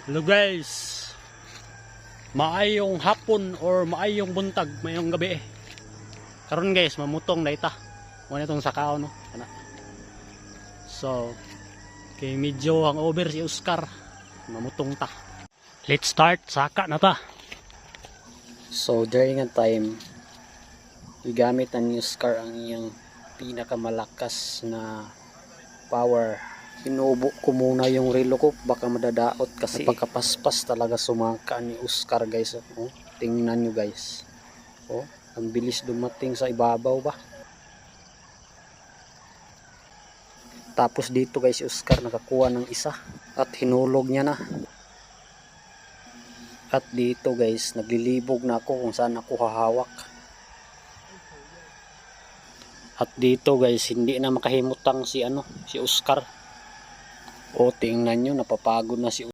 Hello guys, maayong hapon or maayong buntag, maayong gabi karon guys, mamutong na ita muna itong sakao no. So kay medyo ang over si Oscar, mamutong ta. Let's start, saka na ta. So during that time igamit ang Oscar ang iyang pinakamalakas na power. Inuubo ko muna yung relo ko, baka madadaot kasi pagkapaspas talaga sumangka ni Oscar guys. Oh, tingnan nyo guys. Oh, ang bilis dumating sa ibabaw ba. Tapos dito guys si Oscar nakakuha ng isa at hinulog niya na. At dito guys naglilibog na ako kung saan ako hahawak. At dito guys hindi na makahimutang si Oscar. O tingnan nyo, napapagod na si